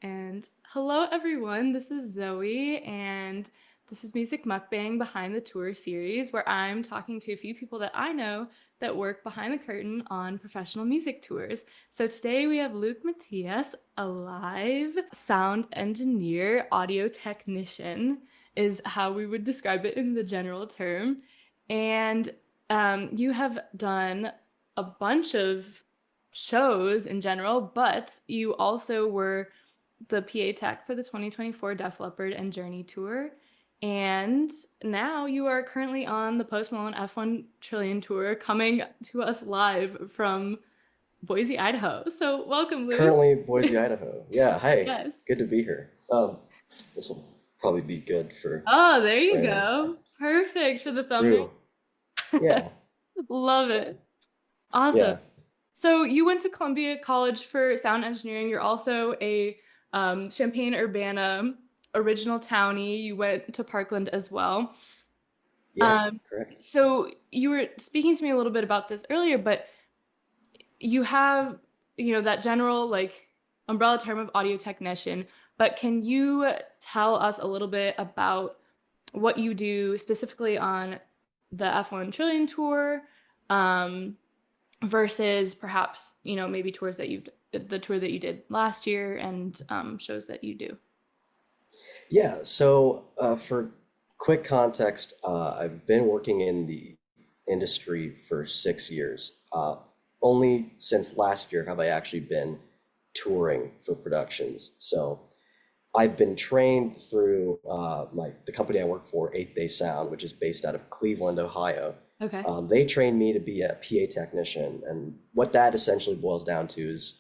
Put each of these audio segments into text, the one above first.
And hello, everyone. This is Zoe, and this is Music Mukbang Behind the Tour series, where I'm talking to a few people that I know that work behind the curtain on professional music tours. So today we have Luke Matias, a live sound engineer, audio technician, is how we would describe it in the general term. And you have done a bunch of shows in general, but you also were the PA tech for the 2024 Def Leppard and Journey tour. And now you are currently on the Post Malone F1 Trillion tour, coming to us live from Boise, Idaho. So welcome, Luke. Currently Boise, Idaho. Yeah, hi. Yes. Good to be here. This will probably be good Oh, there for you anyone. go. Perfect for the thumbnail. True. Yeah. Love it. Awesome. Yeah. So you went to Columbia College for sound engineering. You're also a Champaign-Urbana original townie. You went to Parkland as well. Yeah, Um, correct. so you were speaking to me a little bit about this earlier, but you have, that general like umbrella term of audio technician, but can you tell us a little bit about what you do specifically on the F1 Trillion tour, um, versus perhaps, maybe the tour that you did last year and shows that you do. Yeah, so for quick context, I've been working in the industry for 6 years. Only since last year have I actually been touring for productions. So I've been trained through the company I work for, Eighth Day Sound, which is based out of Cleveland, Ohio. Okay. They trained me to be a PA technician, and what that essentially boils down to is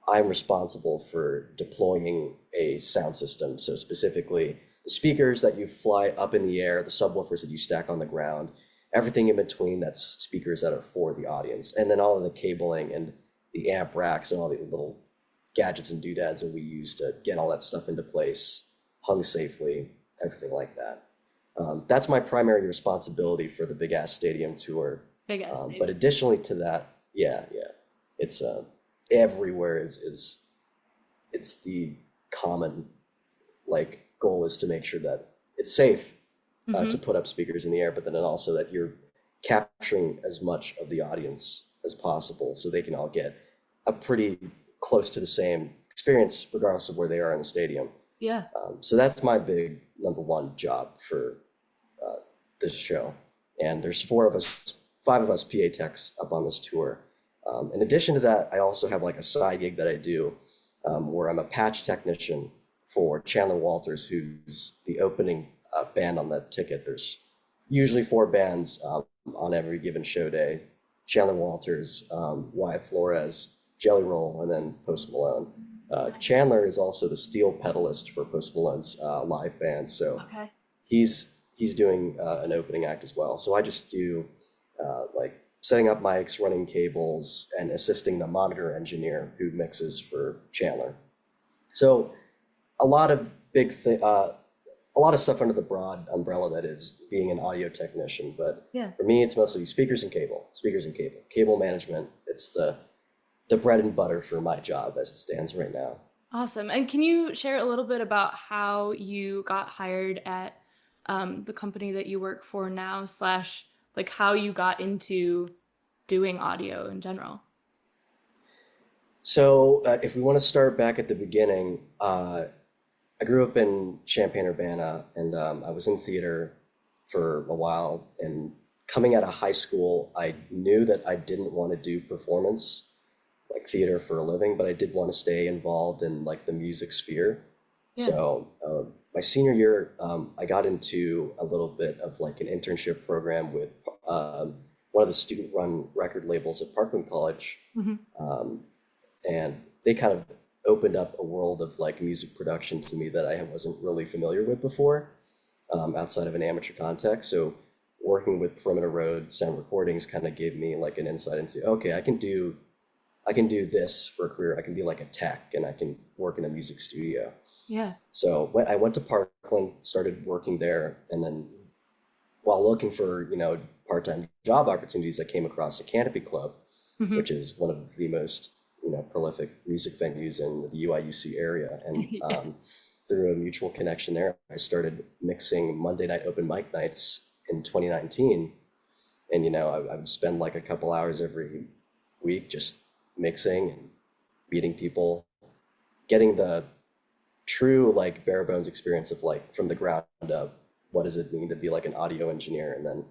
I'm responsible for deploying a sound system. So specifically, the speakers that you fly up in the air, the subwoofers that you stack on the ground, everything in between that's speakers that are for the audience, and then all of the cabling and the amp racks and all the little gadgets and doodads that we use to get all that stuff into place, hung safely, everything like that. That's my primary responsibility for the big ass stadium tour. Big ass But stadium. additionally to that, yeah, it's everywhere is it's the common goal is to make sure that it's safe to Hmm. put up speakers in the air, but then also that you're capturing as much of the audience as possible so they can all get a pretty close to the same experience regardless of where they are in the stadium. Yeah. So that's my big number one job for uh, this show. And there's four of us, five of us PA techs up on this tour. In addition to that, I also have like a side gig that I do where I'm a patch technician for Chandler Walters, who's the opening band on that ticket. There's usually four bands on every given show day. Chandler Walters, Wyatt Flores, Jelly Roll, and then Post Malone. Nice. Chandler is also the steel pedalist for Post Malone's live band, so Okay. he's doing an opening act as well. So I just do like setting up mics, running cables, and assisting the monitor engineer who mixes for Chandler. So a lot of a lot of stuff under the broad umbrella that is being an audio technician. But Yeah. for me, it's mostly speakers and cable management. It's the bread and butter for my job as it stands right now. Awesome. And can you share a little bit about how you got hired at the company that you work for now, slash, like how you got into doing audio in general? So if we want to start back at the beginning, I grew up in Champaign-Urbana, and I was in theater for a while. And coming out of high school, I knew that I didn't want to do performance, like theater for a living, but I did want to stay involved in like the music sphere. Yeah. So my senior year, I got into a little bit of like an internship program with um, one of the student-run record labels at Parkland College. Hmm. Um, and they kind of opened up a world of like music production to me that I wasn't really familiar with before, outside of an amateur context. So working with Perimeter Road Sound Recordings kind of gave me like an insight into, okay, I can do this for a career. I can be like a tech and I can work in a music studio. Yeah. So when I went to Parkland, started working there, and then while looking for, part-time job opportunities, I came across the Canopy Club, Hmm. which is one of the most, prolific music venues in the UIUC area. And Yeah. through a mutual connection there, I started mixing Monday night open mic nights in 2019. And, I would spend like a couple hours every week just mixing and meeting people, getting the true like bare bones experience of like from the ground up, what does it mean to be like an audio engineer, and then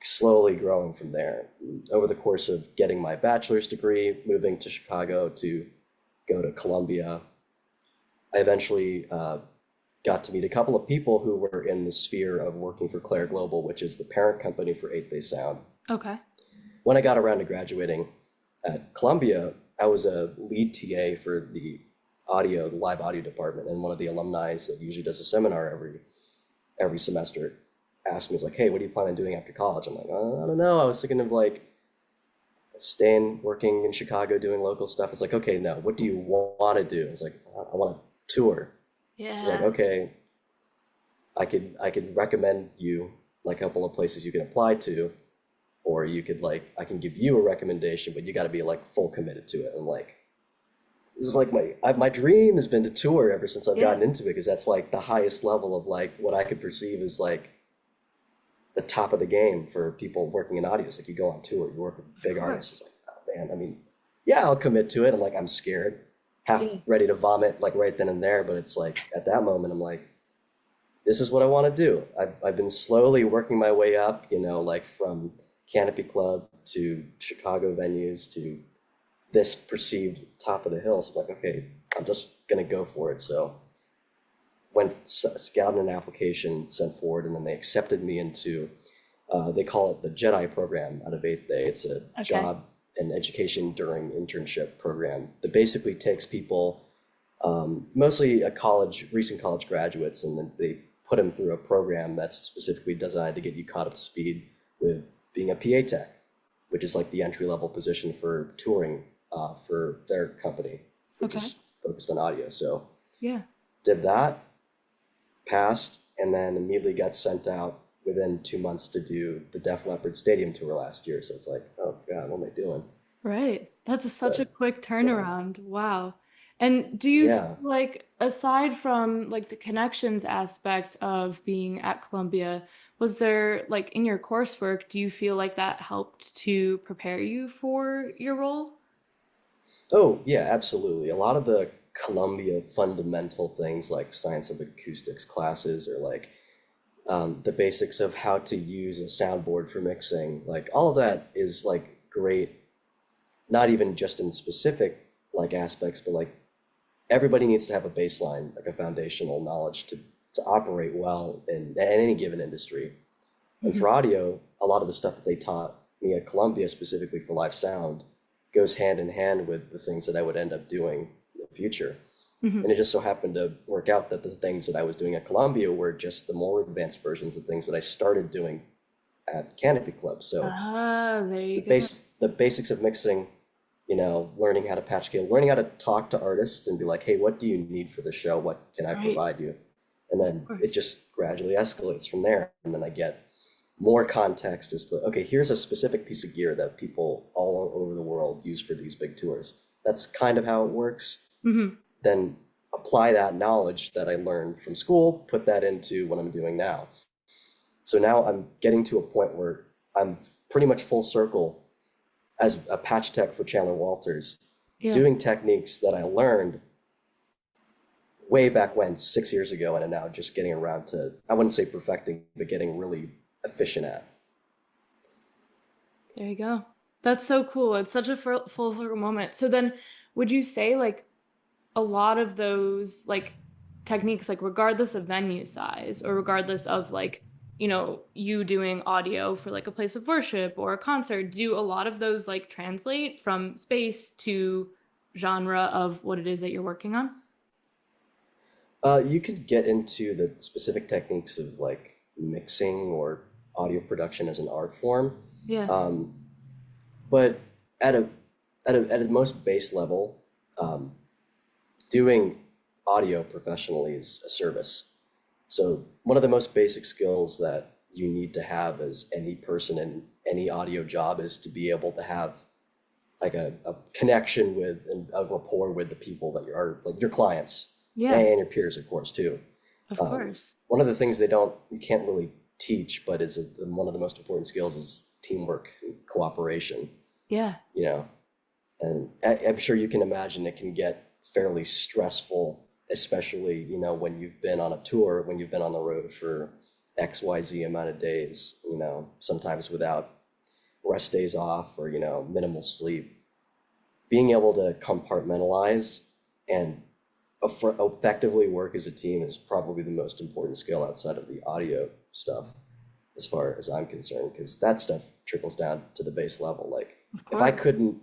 slowly growing from there. Over the course of getting my bachelor's degree, moving to Chicago to go to Columbia, I eventually got to meet a couple of people who were in the sphere of working for Claire Global, which is the parent company for 8th Day Sound. Okay. When I got around to graduating at Columbia, I was a lead TA for the live audio department, and one of the alumni that usually does a seminar every semester asked me, is like, hey, what do you plan on doing after college? I'm like, I don't know. I was thinking of like staying, working in Chicago, doing local stuff. It's like, okay, no, what do you want to do? It's like, I want to tour. It's like, Yeah. okay, I could recommend you like a couple of places you can apply to, or you could like, I can give you a recommendation, but you got to be like full committed to it. I'm like, this is like my dream has been to tour ever since I've Yeah. gotten into it, because that's like the highest level of like what I could perceive as like the top of the game for people working in audio. It's like you go on tour, you work with Of big artists. course. It's like, oh man, I mean, yeah, I'll commit to it. I'm like, I'm scared, half Yeah. ready to vomit like right then and there. But it's like at that moment, I'm like, this is what I want to do. I've been slowly working my way up, like from Canopy Club to Chicago venues to this perceived top of the hill. So I'm like, okay, I'm just gonna go for it. So scouted an application sent forward, and then they accepted me into, they call it the Jedi program out of 8th Day. It's a Okay. job and education during internship program that basically takes people, mostly recent college graduates, and then they put them through a program that's specifically designed to get you caught up to speed with being a PA tech, which is like the entry level position for touring for their company, which Okay. is focused on audio. So Yeah. did that, passed, and then immediately got sent out within 2 months to do the Def Leppard Stadium tour last year. So it's like, oh God, what am I doing? Right. Such a But quick yeah, turnaround. Wow. And do you feel yeah. like, aside from like the connections aspect of being at Columbia, was there like in your coursework, do you feel like that helped to prepare you for your role? Oh yeah, absolutely. A lot of the Columbia fundamental things like science of acoustics classes, or like the basics of how to use a soundboard for mixing, like all of that is like great, not even just in specific like aspects, but like everybody needs to have a baseline, like a foundational knowledge to operate well in any given industry. And Hmm. for audio, a lot of the stuff that they taught me at Columbia, specifically for live sound, goes hand in hand with the things that I would end up doing in the future. Hmm. And it just so happened to work out that the things that I was doing at Columbia were just the more advanced versions of things that I started doing at Canopy Club. So Ah, there you go. the basics of mixing, learning how to patch cable, learning how to talk to artists and be like, hey, what do you need for the show? What can I Right. provide you? And then Of it course. just gradually escalates from there. And then I get more context as to, okay, here's a specific piece of gear that people all over the world use for these big tours. That's kind of how it works. Hmm. Then apply that knowledge that I learned from school, put that into what I'm doing now. So now I'm getting to a point where I'm pretty much full circle as a patch tech for Chandler Walters, Yeah. doing techniques that I learned way back when, 6 years ago, and I'm now just getting around to, I wouldn't say perfecting, but getting really efficient at. There you go. That's so cool. It's such a full circle moment. So then, would you say like a lot of those like techniques, like regardless of venue size or regardless of like, you doing audio for like a place of worship or a concert, do a lot of those like translate from space to genre of what it is that you're working on? You could get into the specific techniques of like mixing or audio production as an art form, Yeah. um, but at a most base level, um, doing audio professionally is a service. So one of the most basic skills that you need to have as any person in any audio job is to be able to have a connection with and a rapport with the people that are like your clients Yeah, and your peers, of course, too. of course. One of the things you can't really teach, but one of the most important skills is teamwork and cooperation, Yeah. you know. And I'm sure you can imagine it can get fairly stressful, especially, when you've been on a tour, when you've been on the road for XYZ amount of days, sometimes without rest days off or, minimal sleep. Being able to compartmentalize and effectively work as a team is probably the most important skill outside of the audio stuff, as far as I'm concerned, because that stuff trickles down to the base level. Like, Of if I course. couldn't,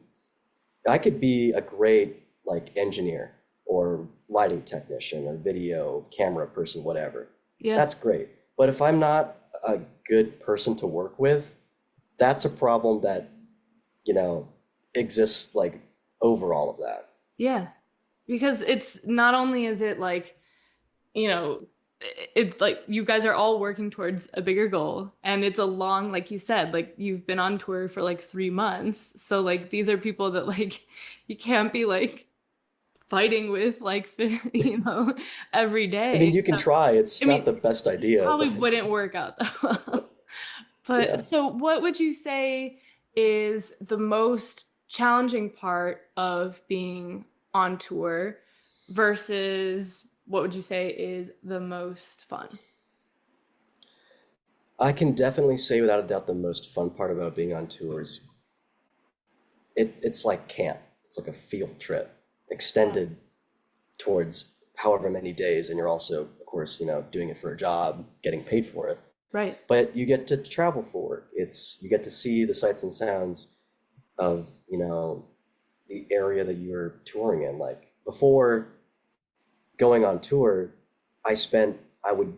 I could be a great like engineer or lighting technician or video camera person, whatever. Yeah. That's great. But if I'm not a good person to work with, that's a problem that, you know, exists like over all of that. Yeah. Because it's not only is it like, you know, it's like you guys are all working towards a bigger goal and it's a long, like you said, like you've been on tour for like 3 months. So like these are people that like you can't be like fighting with like every I mean, day. you can So, try. It's I not mean, the best it idea, probably but wouldn't work out that well. But yeah. so what would you say is the most challenging part of being on tour versus what would you say is the most fun? I can definitely say without a doubt the most fun part about being on tours, it's like camp. It's like a field trip Yeah. extended towards however many days, and you're also, of course, doing it for a job, getting paid for it. Right. But you get to travel for work. You get to see the sights and sounds of, the area that you're touring in. Like before going on tour, I would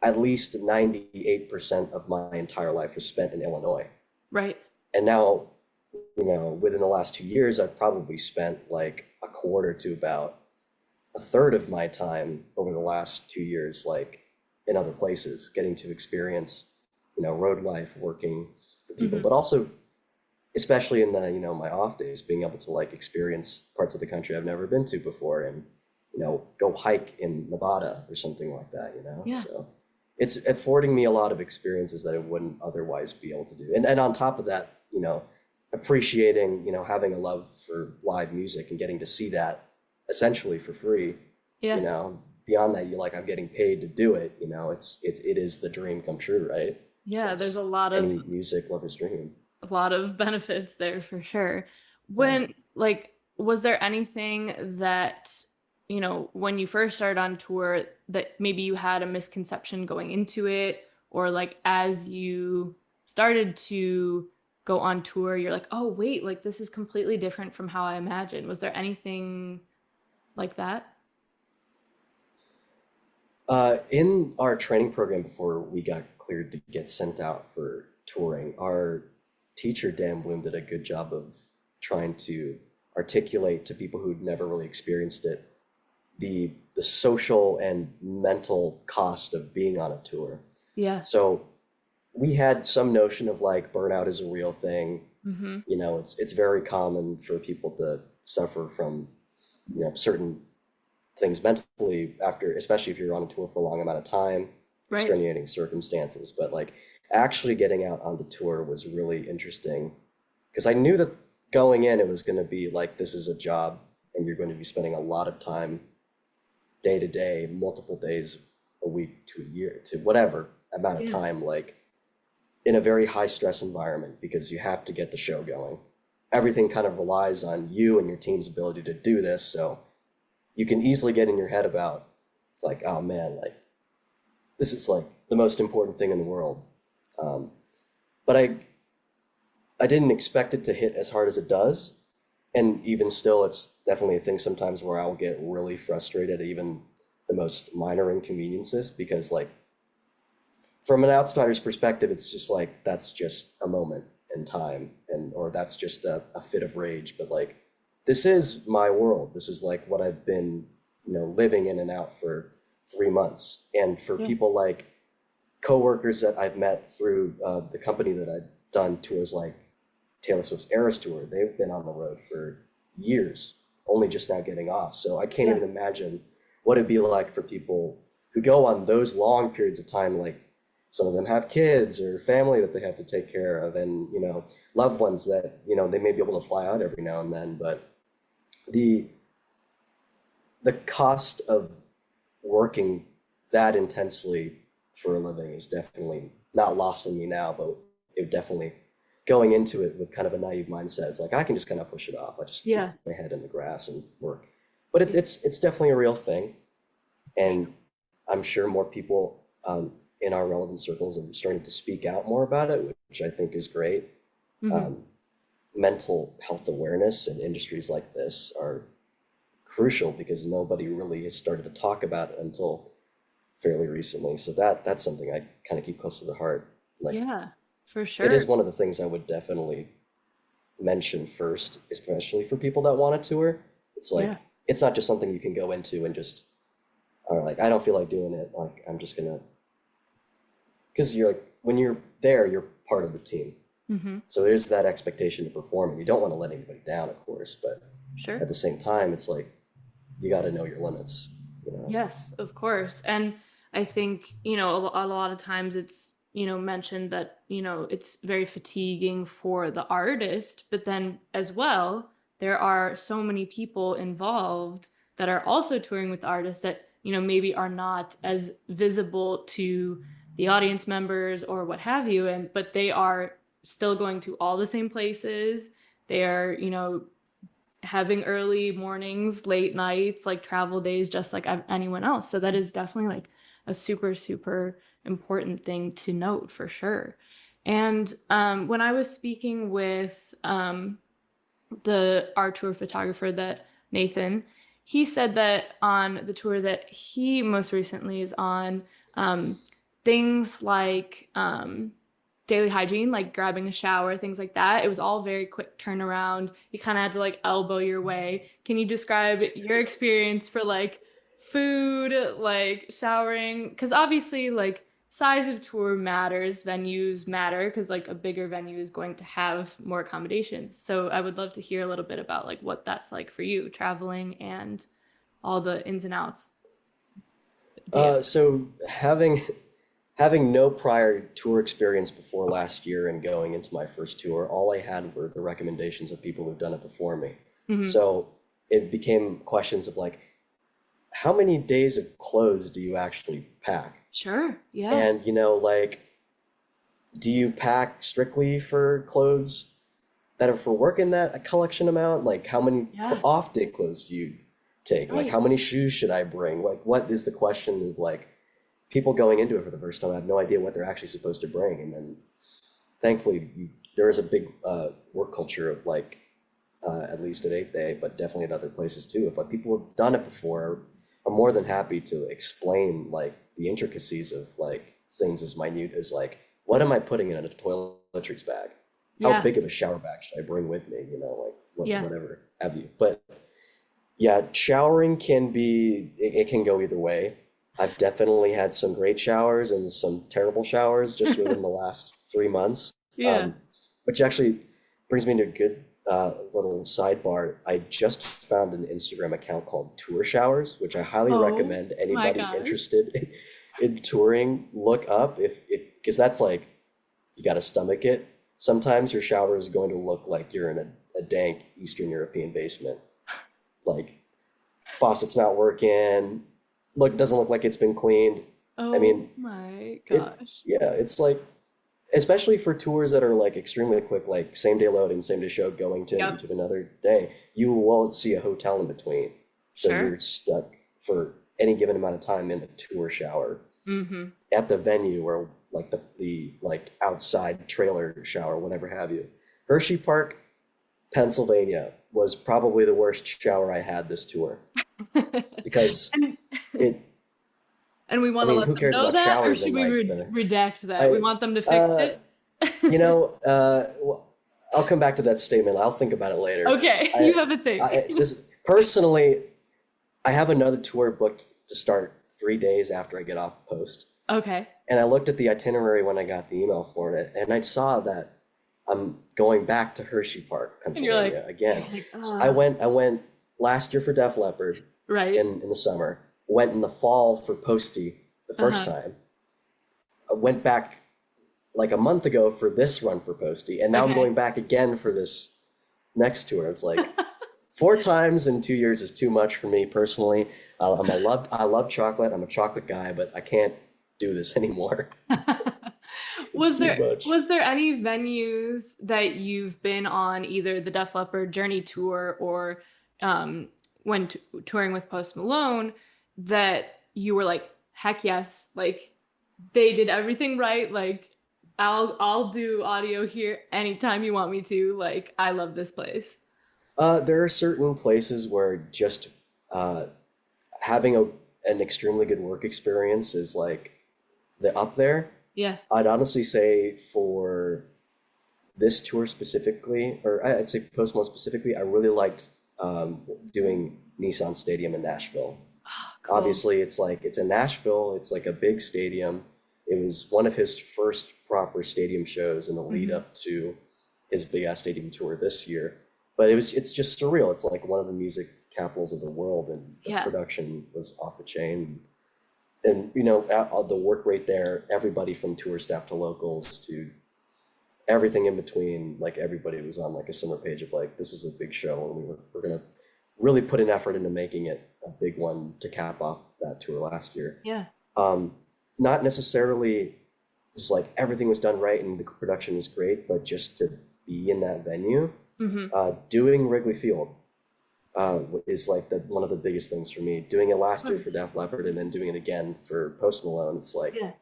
at least 98% of my entire life was spent in Illinois. Right. And now, within the last 2 years, I've probably spent like a quarter to about a third of my time over the last 2 years, like in other places, getting to experience, road life, working with people, Hmm. but also, especially in the, my off days, being able to like experience parts of the country I've never been to before and, go hike in Nevada or something like that, Yeah. So it's affording me a lot of experiences that I wouldn't otherwise be able to do. And on top of that, appreciating, having a love for live music and getting to see that essentially for free, Yeah. beyond that, I'm getting paid to do it, it is the dream come true, right? Yeah, there's It's any music lover's dream. a lot of benefits there for sure. Yeah. When like was there anything that when you first started on tour that maybe you had a misconception going into it or like as you started to go on tour you're like, "Oh, wait, like this is completely different from how I imagined." Was there anything like that? In our training program before we got cleared to get sent out for touring, our teacher, Dan Bloom, did a good job of trying to articulate to people who'd never really experienced it the social and mental cost of being on a tour. Yeah. So we had some notion of like burnout is a real thing. Mm-hmm. It's very common for people to suffer from, certain things mentally after, especially if you're on a tour for a long amount of time, Right. extenuating circumstances. But like actually getting out on the tour was really interesting because I knew that going in, it was going to be like, this is a job and you're going to be spending a lot of time day to day, multiple days a week to a year to whatever amount of Yeah. time, like in a very high stress environment because you have to get the show going. Everything kind of relies on you and your team's ability to do this. So you can easily get in your head about, it's like, oh man, like this is like the most important thing in the world. Um, but I didn't expect it to hit as hard as it does. And even still, it's definitely a thing sometimes where I'll get really frustrated at even the most minor inconveniences because like from an outsider's perspective, it's just like that's just a moment in time and or that's just a fit of rage. But like this is my world. This is like what I've been, living in and out for 3 months. And for Yeah. people like coworkers that I've met through the company that I've done tours like Taylor Swift's Eras Tour, they've been on the road for years, only just now getting off. So I can't Yeah. even imagine what it'd be like for people who go on those long periods of time. Like some of them have kids or family that they have to take care of, and loved ones that they may be able to fly out every now and then. But the the cost of working that intensely for a living is definitely not lost on me now, but it definitely going into it with kind of a naive mindset. It's like I can just kind of push it off. I just keep Yeah. my head in the grass and work. But it's definitely a real thing, and I'm sure more people in our relevant circles are starting to speak out more about it, which I think is great. Hmm. Um, Mental health awareness in industries like this are crucial because nobody really has started to talk about it until fairly recently. So that's something I kind of keep close to the heart. Like Yeah, for it sure. is one of the things I would definitely mention first, especially for people that want to tour. It's Yeah. like it's not just something you can go into and just or like I don't feel like doing it. Like I'm just gonna because you're like when you're there, you're part of the team. Hmm. So there's that expectation to perform, and you don't want to let anybody down, of course. But Sure. at the same time, it's like you got to know your limits. You know. Yes, of course. And I think, a lot of times it's, mentioned that, it's very fatiguing for the artist, but then as well, there are so many people involved that are also touring with the artists that, maybe are not as visible to the audience members or what have you, and but they are still going to all the same places. They are, having early mornings, late nights, like travel days, just like anyone else. So that is definitely like a super, super important thing to note for sure. And when I was speaking with the art tour photographer that Nathan, he said that on the tour that he most recently is on, um, things like daily hygiene, like grabbing a shower, things like that. It was all very quick turnaround. You kind of had to like elbow your way. Can you describe your experience for like food, like showering? Because obviously, like size of tour matters, venues matter, because like a bigger venue is going to have more accommodations. So I would love to hear a little bit about like what that's like for you, traveling and all the ins and outs day of. So having no prior tour experience before last year and going into my first tour, all I had were the recommendations of people who've done it before me. Hmm. So it became questions of like, how many days of clothes do you actually pack? Sure. Yeah. And like, do you pack strictly for clothes that are for work in that a collection amount? Like, how many Yeah. off day clothes do you take? Like, Right. how many shoes should I bring? Like, what is the question of like people going into it for the first time have no idea what they're actually supposed to bring. And then thankfully, there is a big work culture of like, at least at 8th Day, but definitely at other places too. If like people have done it before, I'm more than happy to explain like the intricacies of like things as minute as like, what am I putting in a toiletries bag? How Yeah. big of a shower bag should I bring with me? Like Yeah. whatever have you. But yeah, showering can be, it can go either way. I've definitely had some great showers and some terrible showers just within the last 3 months. Yeah. Which actually brings me to a good little sidebar. I just found an Instagram account called Tour Showers, which I highly Oh recommend my anybody gosh. interested in touring look up if because that's like you got to stomach it. Sometimes your shower is going to look like you're in a dank Eastern European basement. Like faucet's not working, doesn't look like it's been cleaned. I Oh mean, my it gosh. yeah, it's like especially for tours that are like extremely quick, like same day load and same day show going Yep. to another day, you won't see a hotel in between. So Sure. you're stuck for any given amount of time in the tour shower Mm-hmm. at the venue or like the like outside trailer shower, whatever have you. Hershey Park, Pennsylvania was probably the worst shower I had this tour because And it and we I want to mean, let who them cares know about that, or showers should in we like the redact that? We I want them to fix uh it. well, I'll come back to that statement. I'll think about it later. Okay, you I have a think. this personally, I have another tour booked to start 3 days after I get off post. Okay. And I looked at the itinerary when I got the email for it, and I saw that I'm going back to Hershey Park, And you're Pennsylvania again. like, So I went last year for Def Leppard right. in the summer, went in the fall for Posty the first Uh-huh. time. I went back like a month ago for this run for Posty, and now I'm Okay. going back again for this next tour. It's like 4 times in 2 years is too much for me personally. I love chocolate. I'm a chocolate guy, but I can't do this anymore. It's too much. Was there any venues that you've been on either the Def Leppard Journey tour or um when touring with Post Malone that you were like, heck yes, like they did everything right, like I'll do audio here anytime you want me to, like I love this place. There are certain places where just uh, having an extremely good work experience is like the up there. Yeah. I'd honestly say for this tour specifically, or I'd say Post Malone specifically, I really liked doing Nissan Stadium in Nashville. Oh, cool. Obviously, it's like it's in Nashville. It's like a big stadium. It was one of his first proper stadium shows in the lead Hmm. up to his big ass stadium tour this year. But it's just surreal. It's like one of the music capitals of the world, and the Yeah. production was off the chain. And the work rate there, everybody from tour staff to locals to everything in between, like everybody was on like a similar page of like this is a big show, and we're gonna really put an effort into making it a big one to cap off that tour last year. Yeah. Um, Not necessarily just like everything was done right and the production was great, but just to be in that venue, Hmm. doing Wrigley Field is like one of the biggest things for me. Doing it last year for Def Leppard and then doing it again for Post Malone, it's like, Yeah.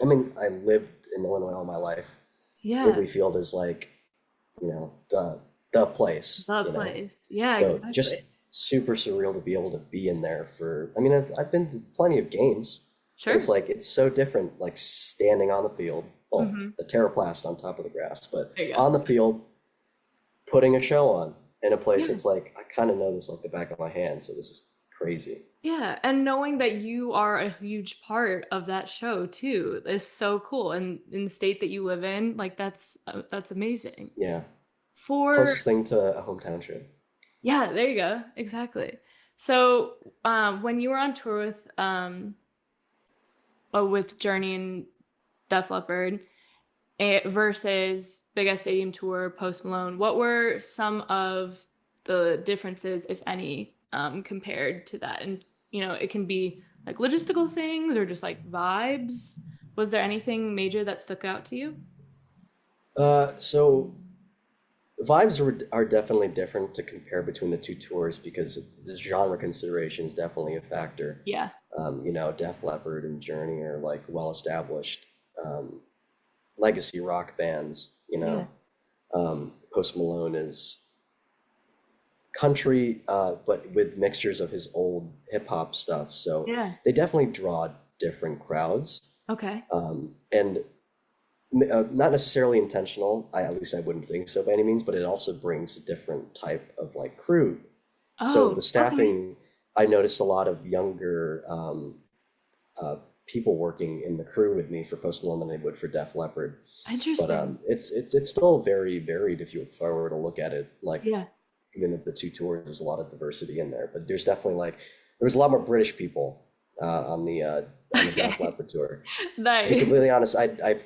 I mean, I lived in Illinois all my life. Yeah. Wrigley Field is like, the place, The place. Yeah, So just exactly. super surreal to be able to be in there for, I mean, I've been to plenty of games, but it's Sure. like, it's so different, like standing on the field, well, Hmm. the Terraplast on top of the grass, but There you go. on the field, putting a show on in a place Yeah. that's like, I kind of know this like the back of my hand, so this is crazy. Yeah, and knowing that you are a huge part of that show too is so cool. And in the state that you live in, like that's amazing. Yeah. For Closest thing to a hometown show. yeah, there you go. Exactly. So, when you were on tour with Journey and Def Leppard versus Big Ass Stadium Tour, Post Malone, what were some of the differences, if any, compared to that? And it can be like logistical things or just like vibes. Was there anything major that stuck out to you? So vibes are definitely different to compare between the two tours because the genre consideration is definitely a factor. Yeah, Def Leppard and Journey are like well-established um, legacy rock bands. yeah, Post Malone is country, but with mixtures of his old hip hop stuff. So yeah. they definitely draw different crowds, Okay. and not necessarily intentional. At least I wouldn't think so by any means. But it also brings a different type of like crew. So the Oh, okay. staffing, I noticed a lot of younger uh, people working in the crew with me for Post Malone than I would for Def Leppard. But Interesting. it's still very varied if I were to look at it. Like Yeah. even if the two tours, there's a lot of diversity in there. But there's definitely like there was a lot more British people on the Def Okay. Leppard tour. To be Nice. completely honest, I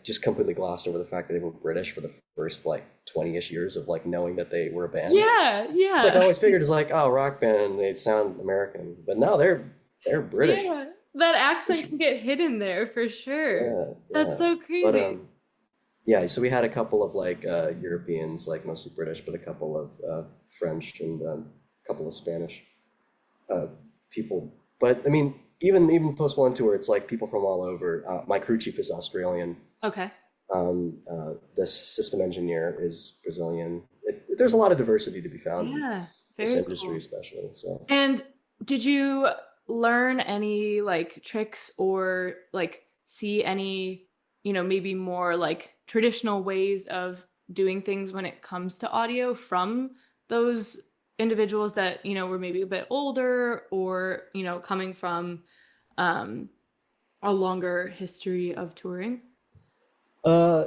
just completely glossed over the fact that they were British for the first like 20-ish years of like knowing that they were a band. Yeah, It's like I yeah. always figured it's like, oh, rock band and they sound American, but no, they're British. Yeah. That accent Which, can get hidden there for sure. yeah, That's yeah. so But crazy. yeah, so we had a couple of like Europeans, like mostly British, but a couple of French and a couple of Spanish uh, people. But I mean, even post one tour, it's like people from all over. My crew chief is Australian. Okay. The system engineer is Brazilian. There's a lot of diversity to be found in Yeah, this very industry, cool. especially. So, And did you learn any like tricks or like see any, maybe more like traditional ways of doing things when it comes to audio from those individuals that, were maybe a bit older or, coming from um, a longer history of touring? uh,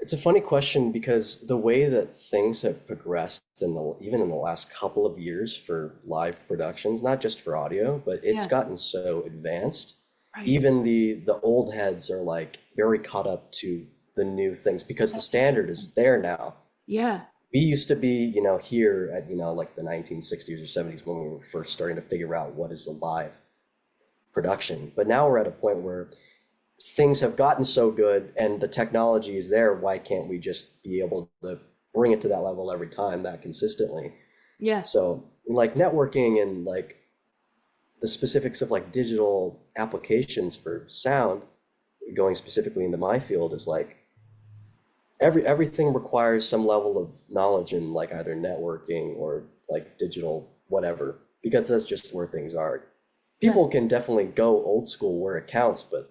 It's a funny question because the way that things have progressed even in the last couple of years for live productions, not just for audio, but it's Yeah, gotten so advanced. right. Even the old heads are like very caught up to the new things because the That's standard is interesting. there now. Yeah. We used to be, here at, like the 1960s or 70s when we were first starting to figure out what is a live production. But now we're at a point where things have gotten so good and the technology is there. Why can't we just be able to bring it to that level every time that consistently? Yeah. So like networking and like the specifics of like digital applications for sound, going specifically into my field, is like everything requires some level of knowledge in like either networking or like digital whatever, because that's just where things are. Yeah. People can definitely go old school where it counts, but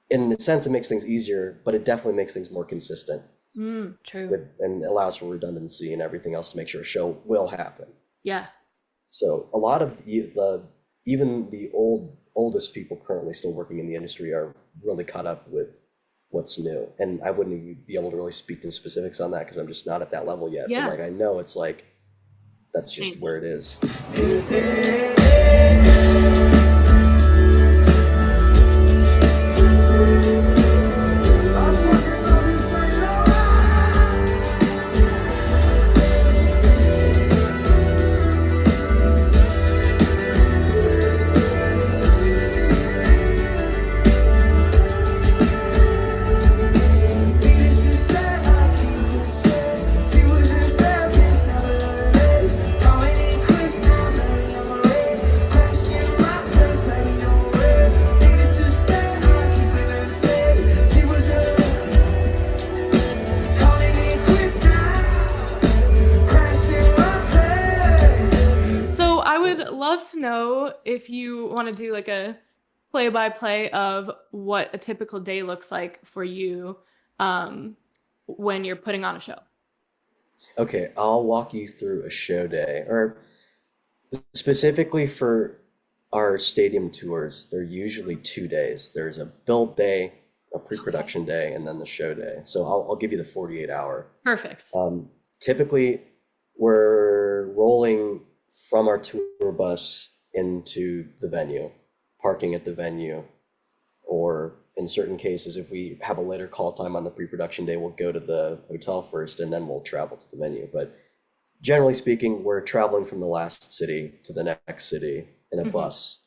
in a sense it makes things easier, but it definitely makes things more consistent True. with and allows for redundancy and everything else to make sure a show will happen. Yeah. So a lot of the even the oldest people currently still working in the industry are really caught up with what's new. And I wouldn't even be able to really speak to specifics on that because I'm just not at that level yet. But Yeah. like I know it's like that's just Change. where it is. So I would love to know if you want to do like a play by play of what a typical day looks like for you um, when you're putting on a show. Okay, I'll walk you through a show day, or specifically for our stadium tours, they're usually 2 days. There's a build day, a Okay. pre-production day, and then the show day. So I'll give you the 48 hour. Perfect. Typically, we're rolling from our tour bus into the venue, parking at the venue, or in certain cases, if we have a later call time on the pre-production day, we'll go to the hotel first and then we'll travel to the venue. But generally speaking, we're traveling from the last city to the next city in a Hmm. bus,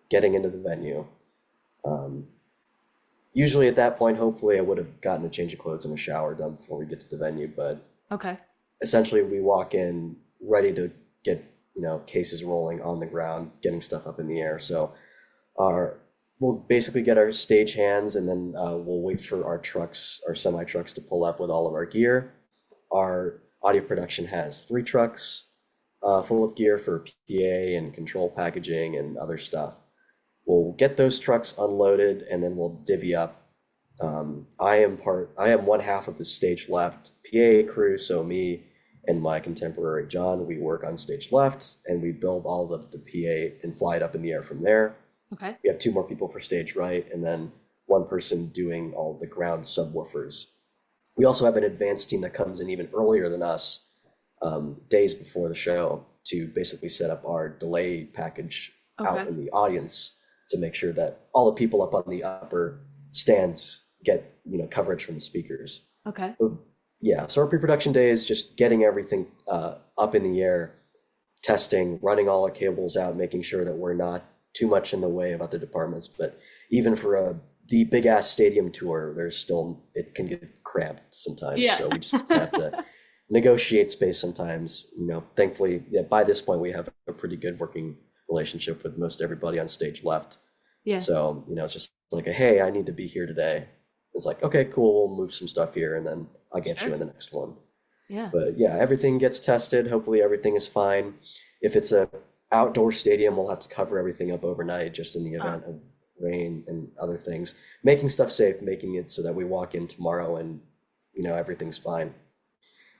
getting into the venue. Um, Usually at that point, hopefully, I would have gotten a change of clothes and a shower done before we get to the venue. But Okay. essentially, we walk in ready to get cases rolling on the ground, getting stuff up in the air. So our we'll basically get our stage hands, and then we'll wait for our trucks, our semi trucks, to pull up with all of our gear. Our audio production has 3 trucks full of gear for PA and control packaging and other stuff. We'll get those trucks unloaded and then we'll divvy up. I am one half of the stage left PA crew, so me and my contemporary John, we work on stage left and we build all of the PA and fly it up in the air from there. Okay. We have 2 more people for stage right, and then one person doing all the ground subwoofers. We also have an advanced team that comes in even earlier than us, days before the show, to basically set up our delay package out Okay. in the audience to make sure that all the people up on the upper stands get coverage from the speakers. Okay. But yeah, so our pre-production day is just getting everything up in the air, testing, running all our cables out, making sure that we're not too much in the way of other departments. But even for the big ass stadium tour, there's still it can get cramped sometimes. Yeah. So we just have to negotiate space sometimes. Thankfully, yeah, by this point we have a pretty good working relationship with most everybody on stage left. Yeah. So, it's just like hey, I need to be here today. It's like, okay, cool, we'll move some stuff here and then I'll get you Sure. in the next one. Yeah. But yeah, everything gets tested. Hopefully everything is fine. If it's a outdoor stadium, we'll have to cover everything up overnight just in the Uh, event of rain and other things. Making stuff safe, making it so that we walk in tomorrow and everything's fine.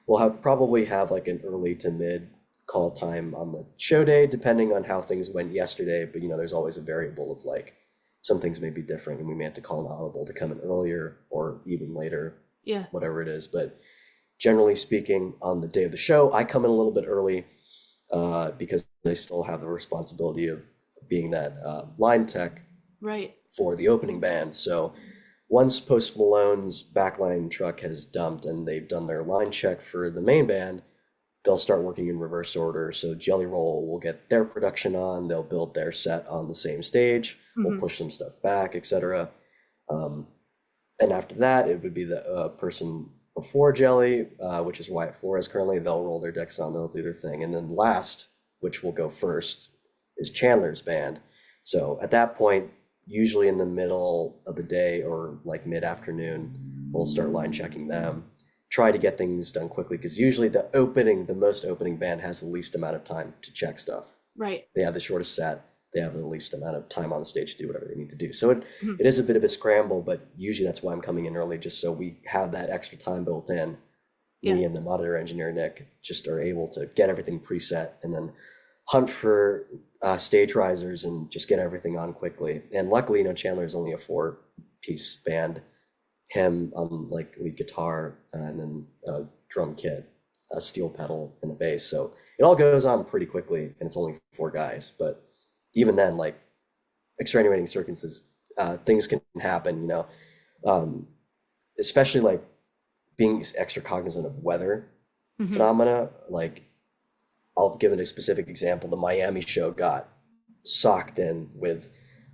We'll probably have like an early to mid call time on the show day, depending on how things went yesterday. But there's always a variable of like some things may be different, and we may have to call an audible to come in earlier or even later. Yeah. whatever it is. But generally speaking, on the day of the show, I come in a little bit early because I still have the responsibility of being that line tech Right. for the opening band. So once Post Malone's backline truck has dumped and they've done their line check for the main band, they'll start working in reverse order. So Jelly Roll will get their production on, they'll build their set on the same stage, we'll Hmm. push some stuff back, etc. Um, and after that, it would be the person before Jelly, which is Wyatt Flores currently. They'll roll their decks on, they'll do their thing. And then last, which will go first, is Chandler's band. So at that point, usually in the middle of the day or like mid-afternoon, we'll start line checking them. Try to get things done quickly because usually the most opening band has the least amount of time to check stuff. Right. They have the shortest set, they have the least amount of time on the stage to do whatever they need to do. So Hmm. it is a bit of a scramble, but usually that's why I'm coming in early, just so we have that extra time built in. Yeah. Me and the monitor engineer, Nick, just are able to get everything preset and then hunt for stage risers and just get everything on quickly. And luckily, Chandler's only a four-piece band. Him on like lead guitar and then a drum kit, a steel pedal, and a bass. So it all goes on pretty quickly, and it's only four guys. But even then, like extenuating circumstances, things can happen. Um, especially like being extra cognizant of weather Hmm. phenomena. Like I'll give it a specific example. The Miami show got socked in with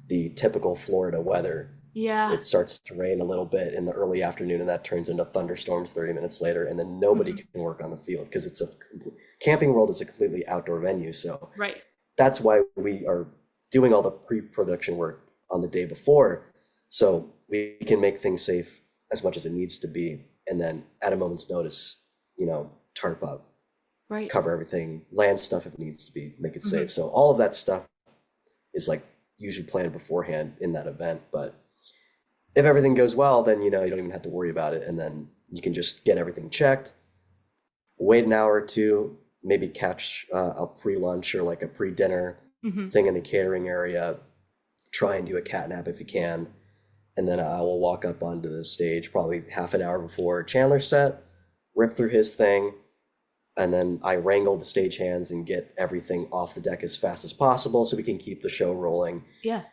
the typical Florida weather. Yeah. It starts to rain a little bit in the early afternoon, and that turns into thunderstorms 30 minutes later, and then nobody Hmm. can work on the field because Camping World is a completely outdoor venue. So Right. that's why we are doing all the pre-production work on the day before, so we can make things safe as much as it needs to be, and then at a moment's notice, tarp up, Right. cover everything, land stuff if it needs to be, make it Hmm. safe. So all of that stuff is like usually planned beforehand in that event. But if everything goes well, then you don't even have to worry about it, and then you can just get everything checked, wait an hour or two, maybe catch a pre-lunch or like a pre-dinner Hmm. thing in the catering area, try and do a cat nap if you can, and then I will walk up onto the stage probably half an hour before Chandler's set, rip through his thing, and then I wrangle the stagehands and get everything off the deck as fast as possible so we can keep the show rolling. Yeah.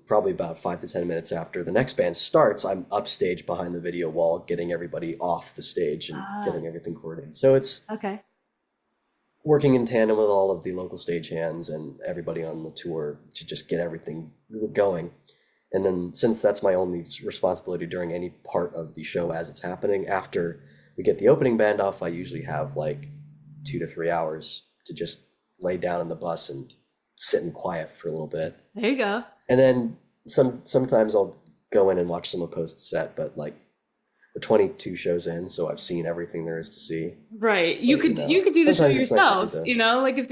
Probably about 5 to 10 minutes after the next band starts, I'm upstage behind the video wall, getting everybody off the stage and Ah. getting everything coordinated. So it's Okay. working in tandem with all of the local stagehands and everybody on the tour to just get everything going. And then since that's my only responsibility during any part of the show as it's happening, after we get the opening band off, I usually have like 2 to 3 hours to just lay down in the bus and sit in quiet for a little bit. There you go. And then sometimes I'll go in and watch some of post set, but like we're 22 shows in, so I've seen everything there is to see. Right. You But could you could do the show sometimes it's nice to see yourself, the like if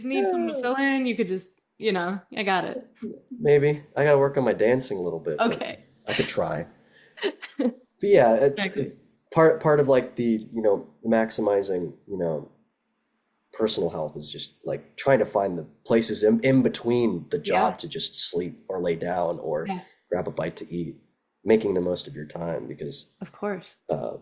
need someone to yeah, fill in, you could just, I got it. maybe I got to work on my dancing a little bit, but Okay. I could try. But yeah, Exactly. part of like the maximizing personal health is just like trying to find the places in between the Yeah. job to just sleep or lay down or Yeah. grab a bite to eat, making the most of your time because Of course. uh,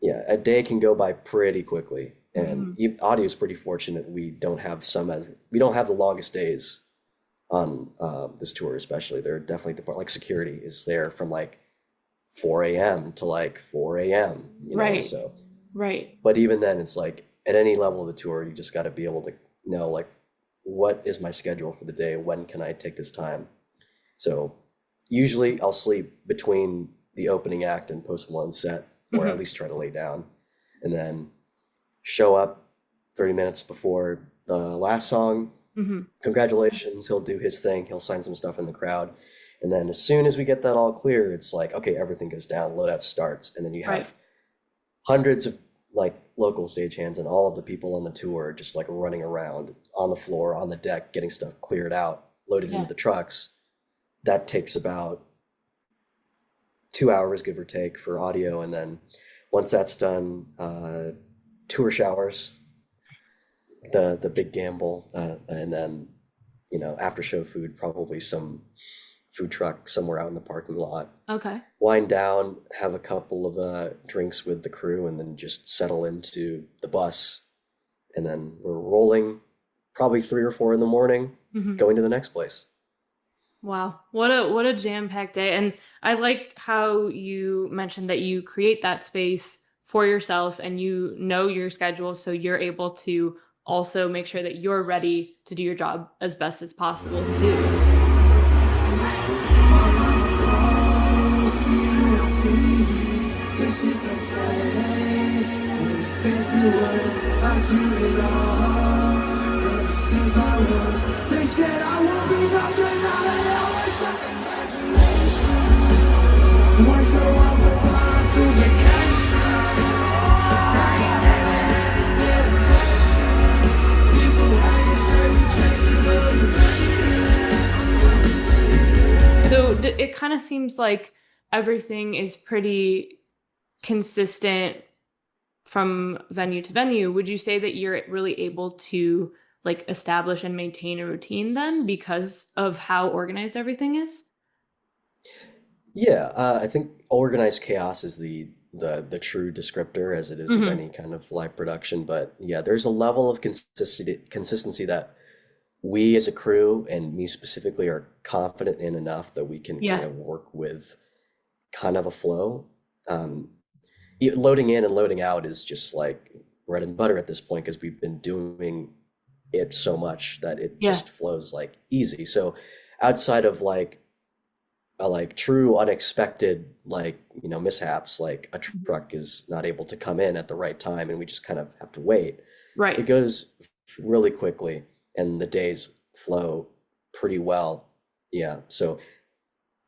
yeah, a day can go by pretty quickly. And Hmm. audio is pretty fortunate. We don't have the longest days on this tour, especially. They're definitely like security is there from like 4 a.m. to like 4 a.m. Right. So, Right. but even then, it's like at any level of the tour, you just got to be able to know like what is my schedule for the day? When can I take this time? So usually I'll sleep between the opening act and Post Malone set, or at Hmm. least try to lay down, and then show up 30 minutes before the last song. Hmm. Congratulations, he'll do his thing, he'll sign some stuff in the crowd. And then as soon as we get that all clear, it's like, okay, everything goes down, loadout starts, and then you Right. have hundreds of like local stagehands and all of the people on the tour just like running around on the floor, on the deck, getting stuff cleared out, loaded into Yeah. the trucks. That takes about 2 hours, give or take, for audio. And then once that's done, tour showers, the big gamble, and then after show food, probably some food truck somewhere out in the parking lot, Okay. wind down, have a couple of drinks with the crew, and then just settle into the bus. And then we're rolling probably 3 or 4 in the morning, Hmm. going to the next place. Wow. What a jam-packed day. And I like how you mentioned that you create that space for yourself and you know your schedule so you're able to also make sure that you're ready to do your job as best as possible too. So it kind of seems like everything is pretty consistent from venue to venue. Would you say that you're really able to like establish and maintain a routine then because of how organized everything is? Yeah, I think organized chaos is the true descriptor as it is with Hmm. any kind of live production. But yeah, there's a level of consistency that we as a crew and me specifically are confident in enough that we can kind Yeah. of work with kind of a flow. Um, Loading in and loading out is just like bread and butter at this point because we've been doing it so much that it Yeah. just flows like easy. So outside of like a like true unexpected like mishaps, like a truck is not able to come in at the right time and we just kind of have to wait, Right. it goes really quickly and the days flow pretty well. Yeah, so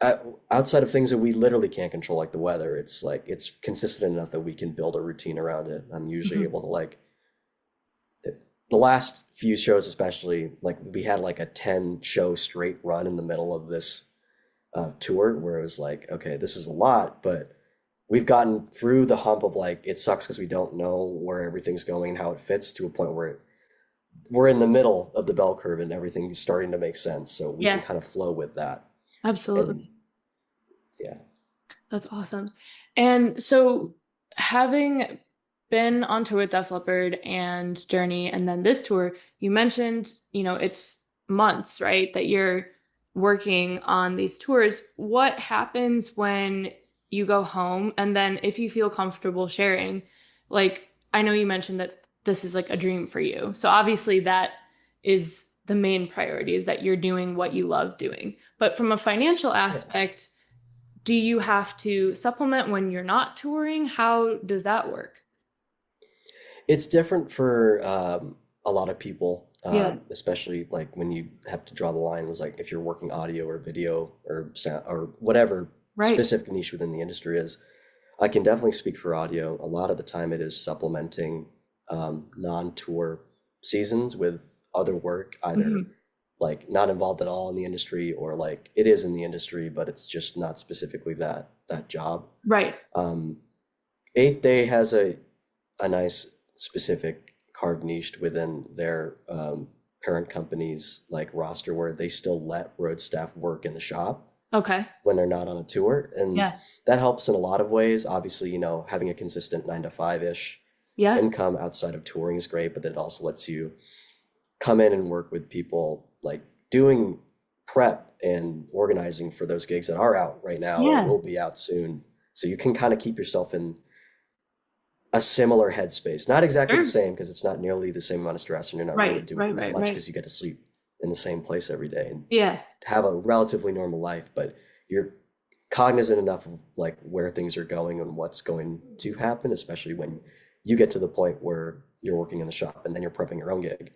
uh, outside of things that we literally can't control like the weather, it's like it's consistent enough that we can build a routine around it. I'm usually Hmm. able to like the last few shows especially, like we had like a 10 show straight run in the middle of this tour where it was like, okay, this is a lot, but we've gotten through the hump of like it sucks because we don't know where everything's going and how it fits to a point where we're in the middle of the bell curve and everything's starting to make sense. So we can Yeah, kind of flow with that. And absolutely. yeah, That's awesome. And so, having been on tour with Def Leppard and Journey, and then this tour, you mentioned, it's months, right, that you're working on these tours. What happens when you go home? And then, if you feel comfortable sharing, like, I know you mentioned that this is like a dream for you. So, obviously, that is the main priority is that you're doing what you love doing. But from a financial yeah. aspect, do you have to supplement when you're not touring? How does that work? It's different for a lot of people, Yeah, especially like when you have to draw the line was like if you're working audio or video or sound or whatever right. specific niche within the industry is. I can definitely speak for audio. A lot of the time, it is supplementing non-tour seasons with other work, either Hmm. like not involved at all in the industry or like it is in the industry, but it's just not specifically that job. Right. Um, Eighth Day has a nice specific carved niche within their parent company's like roster where they still let road staff work in the shop Okay. when they're not on a tour. And Yeah. that helps in a lot of ways. Obviously, having a consistent 9 to 5 ish Yeah. income outside of touring is great, but then it also lets you come in and work with people like doing prep and organizing for those gigs that are out right now or Yeah. will be out soon. So you can kind of keep yourself in a similar headspace. Not exactly the Sure. same because it's not nearly the same amount of stress and you're not really Right. doing Right. that Right. much Right. because you get to sleep in the same place every day and Yeah. have a relatively normal life, but you're cognizant enough of like where things are going and what's going to happen, especially when you get to the point where you're working in the shop and then you're prepping your own gig.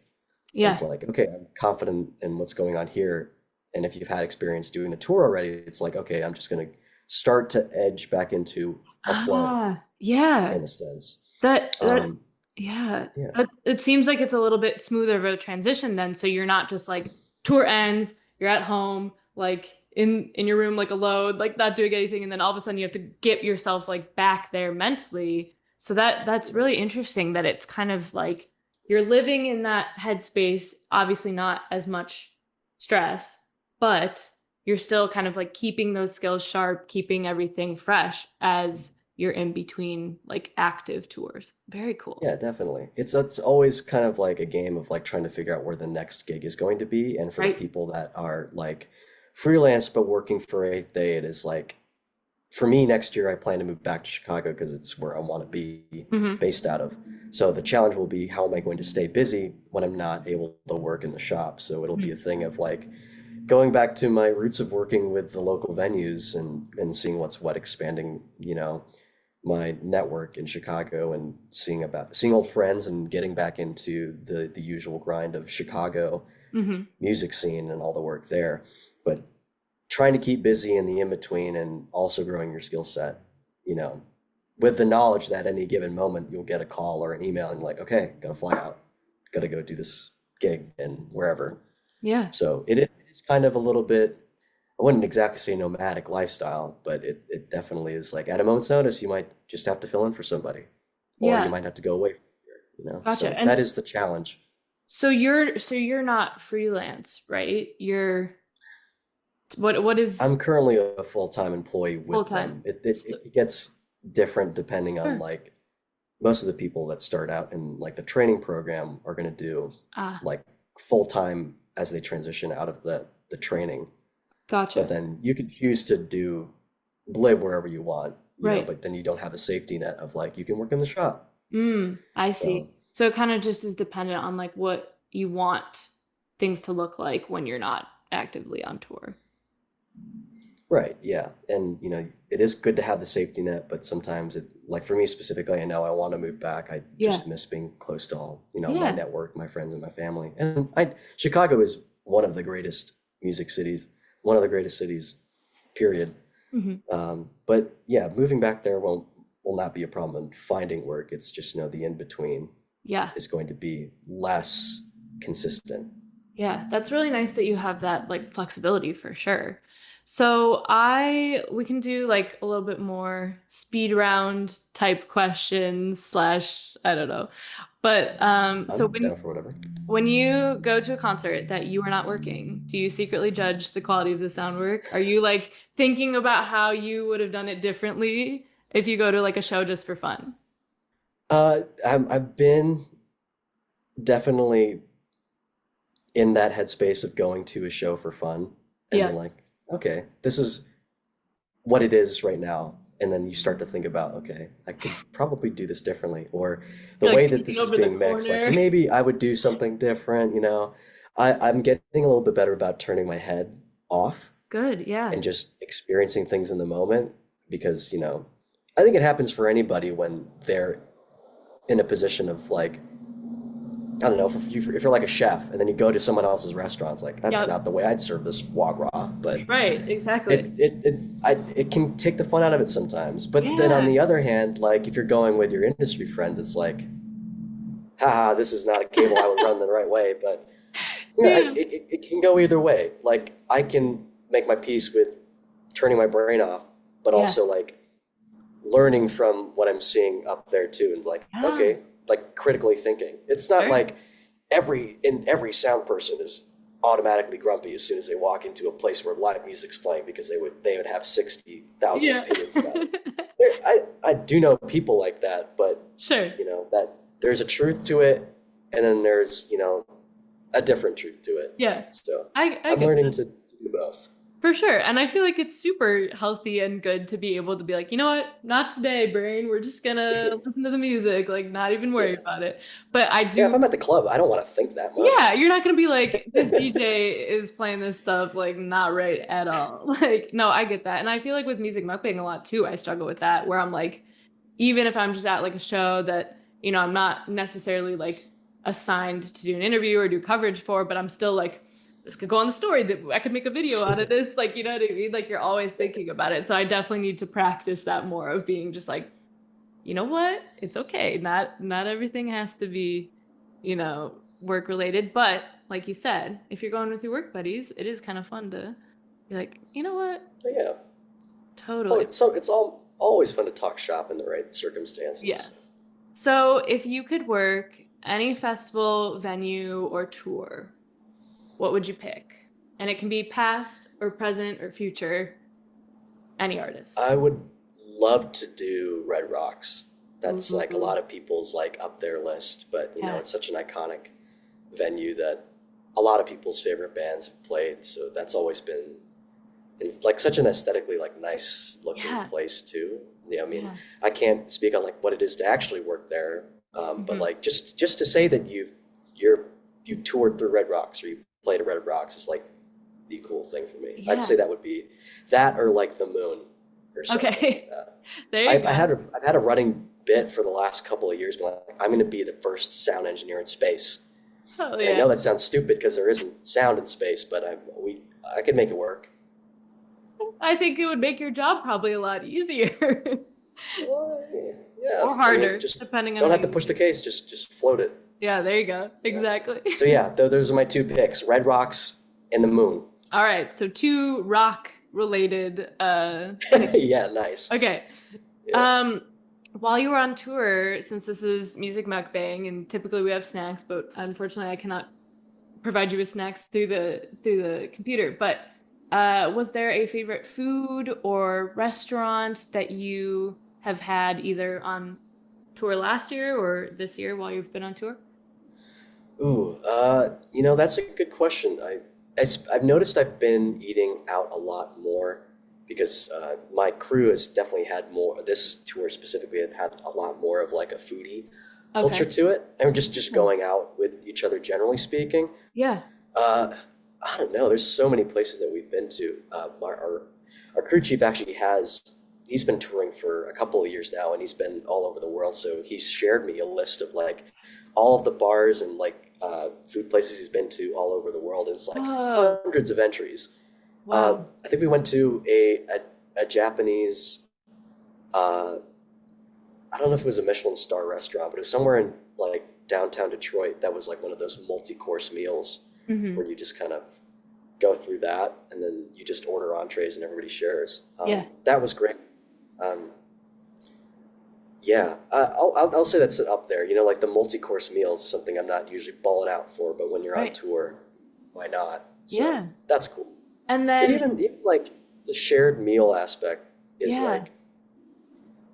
It's Yeah. like, okay, I'm confident in what's going on here. And if you've had experience doing the tour already, it's like, okay, I'm just going to start to edge back into a flow Ah, yeah. in a sense. That Um, yeah. yeah. It seems like it's a little bit smoother of a transition then. So you're not just like tour ends, you're at home, like in your room, like alone, like not doing anything, and then all of a sudden you have to get yourself like back there mentally. So that's really interesting that it's kind of like you're living in that headspace, obviously not as much stress, but you're still kind of like keeping those skills sharp, keeping everything fresh as you're in between like active tours. Very cool. Yeah, definitely. It's always kind of like a game of like trying to figure out where the next gig is going to be. And for the Right. people that are like freelance but working for Eighth Day, it is like for me next year I plan to move back to Chicago because it's where I want to be Hmm. based out of. So the challenge will be how am I going to stay busy when I'm not able to work in the shop? So it'll be a thing of like going back to my roots of working with the local venues and seeing what's what, expanding, my network in Chicago and seeing old friends and getting back into the usual grind of Chicago Hmm. music scene and all the work there. But trying to keep busy in the in between and also growing your skill set, you know, with the knowledge that any given moment you'll get a call or an email and like, okay, gotta fly out, gotta go do this gig and wherever. Yeah. So it is kind of a little bit, I wouldn't exactly say nomadic lifestyle, but it definitely is like at a moment's notice, you might just have to fill in for somebody, or you Yeah. might have to go away from here. Gotcha. So that And is the challenge. so you're not freelance, right? You're what is I'm currently a full-time employee full with time? them. It, it, So, it gets different depending on sure. like most of the people that start out in like the training program are going to do Ah, like full-time as they transition out of the training. But gotcha. then you can choose to do live wherever you want, Right. but then you don't have the safety net of like you can work in the shop. I So, see. So it kind of just is dependent on like what you want things to look like when you're not actively on tour. right, yeah. And it is good to have the safety net, but sometimes like for me specifically, I know I want to move back. I Yeah. just miss being close to all, my Yeah. network, my friends and my family. And Chicago is one of the greatest music cities, one of the greatest cities, period. Hmm. But yeah, moving back there will not be a problem in finding work. It's just, the in between Yeah. is going to be less consistent. Yeah, that's really nice that you have that like flexibility for sure. So I we can do like a little bit more speed round type questions slash I don't know. But so I'm when down for whatever. when you go to a concert that you are not working, do you secretly judge the quality of the sound work? Are you like thinking about how you would have done it differently if you go to like a show just for fun? I've been definitely in that headspace of going to a show for fun and Yeah. being like, okay, this is what it is right now. And then you start to think about, okay, I could probably do this differently. Or the You're like way that peeking this is over the being mixed, like corner. maybe I would do something different. I'm getting a little bit better about turning my head off Good, yeah. and just experiencing things in the moment because, I think it happens for anybody when they're in a position of like, I don't know, if you're like a chef and then you go to someone else's restaurant, it's like, that's Yep. not the way I'd serve this foie gras. But Right, exactly. it can take the fun out of it sometimes. But then on Yeah. the other hand, like if you're going with your industry friends, it's like, haha, this is not a cable I would run the right way. But Yeah. it can go either way. Like I can make my peace with turning my brain off, but Yeah. also like learning from what I'm seeing up there too, and like, Yeah. okay, like critically thinking. It's not Sure. like every sound person is automatically grumpy as soon as they walk into a place where live music's playing because they would have 60,000 Yeah. opinions about it. I do know people like that, but Sure. that there's a truth to it, and then there's a different truth to it. Yeah. So I I'm get learning that. to do both. For sure. And I feel like it's super healthy and good to be able to be like, you know what? Not today, brain. We're just gonna listen to the music, like not even worry Yeah. about it. But I Yeah, if do, I'm at the club, I don't want to think that much. yeah, you're not gonna be like, this DJ is playing this stuff like not right at all. Like, no, I get that. And I feel like with music mukbang a lot too, I struggle with that where I'm like, even if I'm just at like a show that, I'm not necessarily like assigned to do an interview or do coverage for, but I'm still like, this could go on the story that I could make a video out of this. Like, you know what I mean? Like you're always thinking about it. So I definitely need to practice that more of being just like, you know what? It's okay. Not everything has to be, work related. But like you said, if you're going with your work buddies, it is kind of fun to be like, you know what? Yeah. Totally. It's all always fun to talk shop in the right circumstances. Yes. So if you could work any festival, venue, or tour, what would you pick? and it can be past or present or future, any artist. I would love to do Red Rocks. That's like a Ooh, lot of people's like up their list, but yeah, it's such an iconic venue that a lot of people's favorite bands have played. So that's always been it's like such an aesthetically like nice looking yeah, place too. Yeah, I mean, yeah. I can't speak on like what it is to actually work there, but Hmm. like just to say that you toured through Red Rocks or you played at Red Rocks is like the cool thing for me. I'd Yeah. say that would be that or like the moon or something like Okay. that. There you go. I've had a running bit for the last couple of years, but like, I'm going to be the first sound engineer in space. Oh And I yeah. know that sounds stupid because there isn't sound in space, but I could make it work. I think it would make your job probably a lot easier Well, yeah, or I mean, harder, just depending on don't how have to you push do the it. case. Just float it. Yeah, there you go. Yeah. Exactly. So yeah, those are my two picks: Red Rocks and the Moon. All right, so two rock related picks. Yeah, nice. Okay. Yeah. Um, while you were on tour, since this is music mukbang and typically we have snacks, but unfortunately I cannot provide you with snacks through the computer. But was there a favorite food or restaurant that you have had either on tour last year or this year while you've been on tour? Ooh, that's a good question. I've noticed I've been eating out a lot more because my crew has definitely had more. This tour specifically have had a lot more of like a foodie culture Okay. to it, and just Yeah. going out with each other generally speaking. Yeah. Uh, I don't know. There's so many places that we've been to. Our crew chief actually he's been touring for a couple of years now, and he's been all over the world. So he's shared me a list of like all of the bars and like food places he's been to all over the world. And it's like Oh, hundreds of entries. wow. I think we went to a Japanese. Uh, I don't know if it was a Michelin star restaurant, but it was somewhere in like downtown Detroit that was like one of those multi-course meals Hmm. where you just kind of go through that and then you just order entrees and everybody shares. Yeah. That was great. Um, yeah, I'll say that's up there. Like the multi-course meals is something I'm not usually balling out for, but when you're on Right. tour, why not? So Yeah. that's cool. And But then, even like the shared meal aspect is yeah. like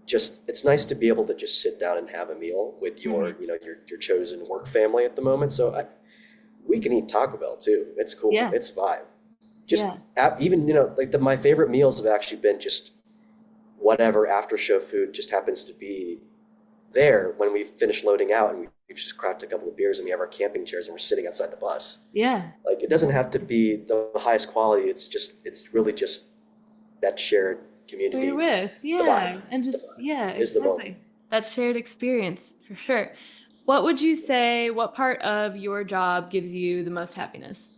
just it's nice to be able to just sit down and have a meal with Hmm. your chosen work family at the moment. So we can eat Taco Bell too. It's cool. Yeah. It's a vibe. Just Yeah. even like my favorite meals have actually been just whatever after show food just happens to be there when we finish loading out and we just cracked a couple of beers and we have our camping chairs and we're sitting outside the bus. Yeah. Like it doesn't have to be the highest quality. It's really just that shared Who you're community. with. The vibe. Yeah. And The just, vibe yeah, is the moment. exactly. That shared experience for sure. What would you say, what part of your job gives you the most happiness?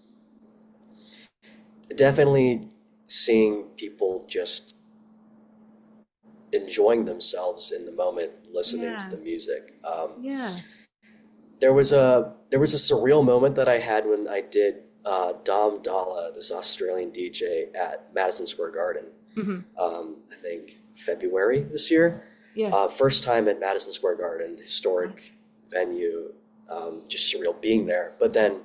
Definitely seeing people just enjoying themselves in the moment, listening to Yeah. the music. Yeah. There was a surreal moment that I had when I did Dom Dalla, this Australian DJ, at Madison Square Garden. Hmm. I think February this year. Yeah. First time at Madison Square Garden, Wow. historic venue, just surreal being there. But then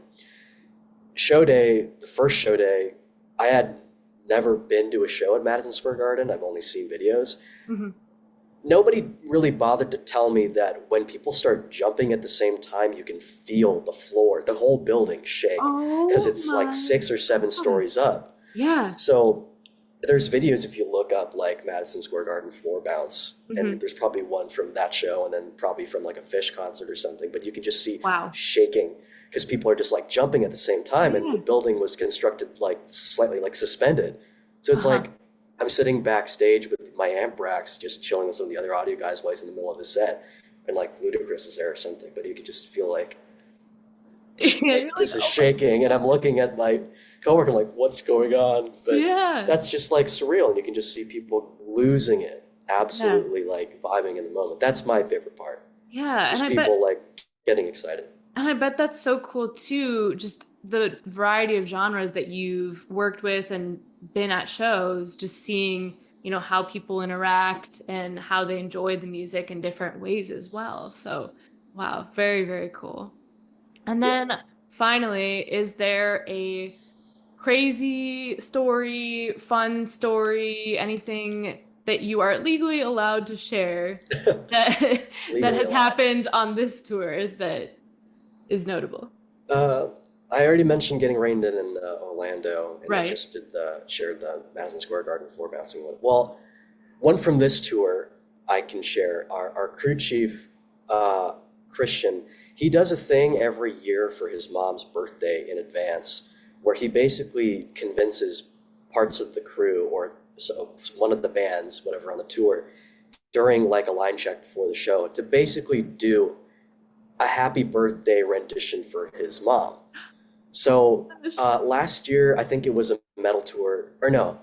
show day, the first show day, I had never been to a show at Madison Square Garden. I've only seen videos. Hmm. Nobody really bothered to tell me that when people start jumping at the same time, you can feel the floor, the whole building shake because Oh it's like my 6 or 7 God. stories up. Yeah. So there's videos if you look up like Madison Square Garden floor bounce, and Hmm. there's probably one from that show and then probably from like a Fish concert or something, but you can just see Wow. shaking because people are just like jumping at the same time and the Yeah. building was constructed like slightly like suspended. So it's Uh-huh. like I'm sitting backstage with my amp racks just chilling with some of the other audio guys while he's in the middle of his set and like Ludacris is there or something, but you could just feel like Yeah, you're like, this is oh my shaking and I'm looking at my coworker like what's going on, but yeah. that's just like surreal and you can just see people losing it, Yeah. absolutely like vibing in the moment. That's my favorite part, Yeah. just people like getting excited. And I bet that's so cool too, just the variety of genres that you've worked with and been at shows, just seeing, how people interact and how they enjoy the music in different ways as well. So, wow, very, very cool. And Yeah. then finally, is there a crazy story, fun story, anything that you are legally allowed to share that that Legally has allowed. happened on this tour that is notable. Uh, I already mentioned getting rained in Orlando, and I Right. just shared the Madison Square Garden floor bouncing one. Well, one from this tour I can share. Our crew chief, uh, Christian, he does a thing every year for his mom's birthday in advance, where he basically convinces parts of the crew or so one of the bands, whatever on the tour, during like a line check before the show, to basically do a happy birthday rendition for his mom. So Gosh. last year, I think it was a metal tour, or no,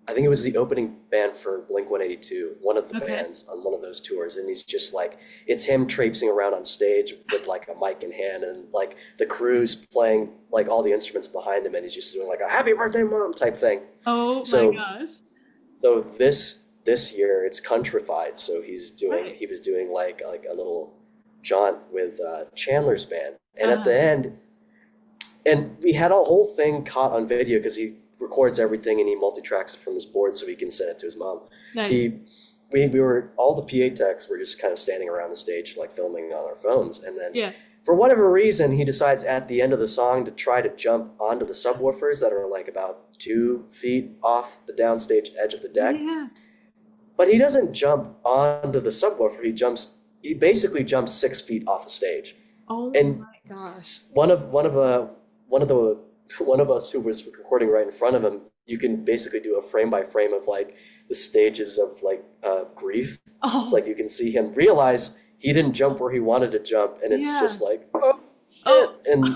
I think it was the opening band for Blink 182, one of the Okay. bands on one of those tours. And he's just like, it's him traipsing around on stage with like a mic in hand and like the crew's playing like all the instruments behind him. And he's just doing like a happy birthday, mom type thing. Oh my So, gosh. so this year it's countrified. So Right. he was doing like a little jaunt with Chandler's band. And at Uh, the end, and we had a whole thing caught on video because he records everything and he multi-tracks it from his board so he can send it to his mom. nice. He we were all the PA techs were just kind of standing around the stage like filming on our phones, and then Yeah. for whatever reason he decides at the end of the song to try to jump onto the subwoofers that are like about 2 feet off the downstage edge of the deck. Yeah. But he doesn't jump onto the subwoofer. He basically jumps 6 feet off the stage. Oh And my gosh. one of the one of us who was recording right in front of him, you can basically do a frame by frame of like the stages of like grief. It's Oh. like you can see him realize he didn't jump where he wanted to jump, and it's Yeah. just like, oh shit, Oh. and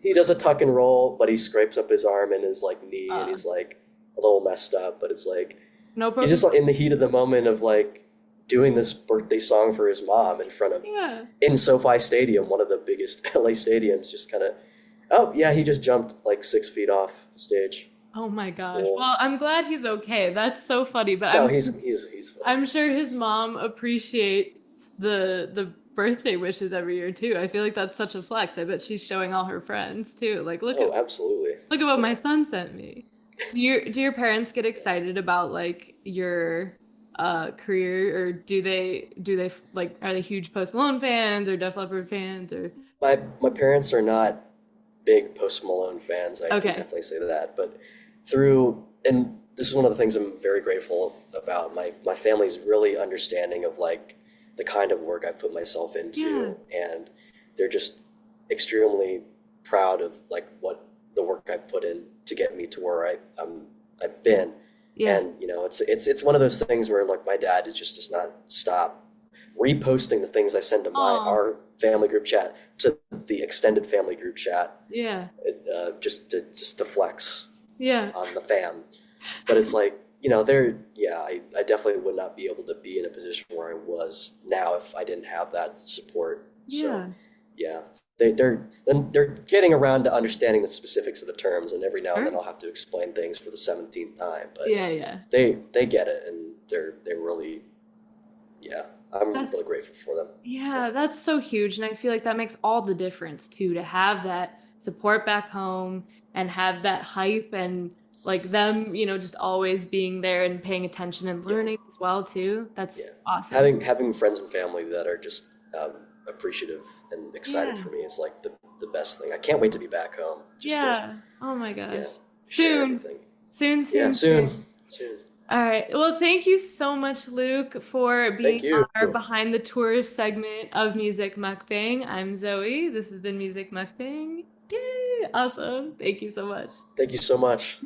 he does a tuck and roll, but he scrapes up his arm and his like knee, and Uh, he's like a little messed up, but it's like no he's broken. just like in the heat of the moment of like doing this birthday song for his mom in front of Yeah. in SoFi Stadium, one of the biggest LA stadiums, just kind of, oh yeah, he just jumped like 6 feet off the stage. Oh my gosh. Cool. Well, I'm glad he's okay. That's so funny, but No, I'm he's fine. I'm sure his mom appreciates the birthday wishes every year too. I feel like that's such a flex. I bet she's showing all her friends too. Like, Oh, absolutely. look at what my Yeah. son sent me. Do your parents get excited about like your career, or do they like, are they huge Post Malone fans or Def Leppard fans or My parents are not big Post Malone fans. I can okay. definitely say that. But through and this is one of the things I'm very grateful about. My family's really understanding of like the kind of work I've put myself Yeah. into, and they're just extremely proud of like what the work I've put in to get me to where I've been. Yeah. And it's one of those things where like my dad is just does not stop reposting the things I send to Oh, our family group chat to the extended family group chat, yeah. just to flex Yeah. on the fam. But it's like, I definitely would not be able to be in a position where I was now if I didn't have that support. So Yeah. yeah, they're getting around to understanding the specifics of the terms, and every now and Sure. then I'll have to explain things for the 17th time. But Yeah, yeah. they get it, and they're really, yeah, I'm That's really grateful for them. Yeah. Yeah, that's so huge. And I feel like that makes all the difference too, to have that support back home and have that hype and like them, just always being there and paying attention and Yeah. learning as well too. That's Yeah. awesome. Having friends and family that are just appreciative and excited Yeah. for me is like the best thing. I can't wait to be back home just to, Yeah. Oh my yeah, gosh. share Soon. everything. Soon, Yeah, soon, soon. soon. All right. Well, thank you so much, Luke, for being Thank on you. our Behind the Tours segment of Music Mukbang. I'm Zoe. This has been Music Mukbang. Yay! Awesome. Thank you so much. Thank you so much.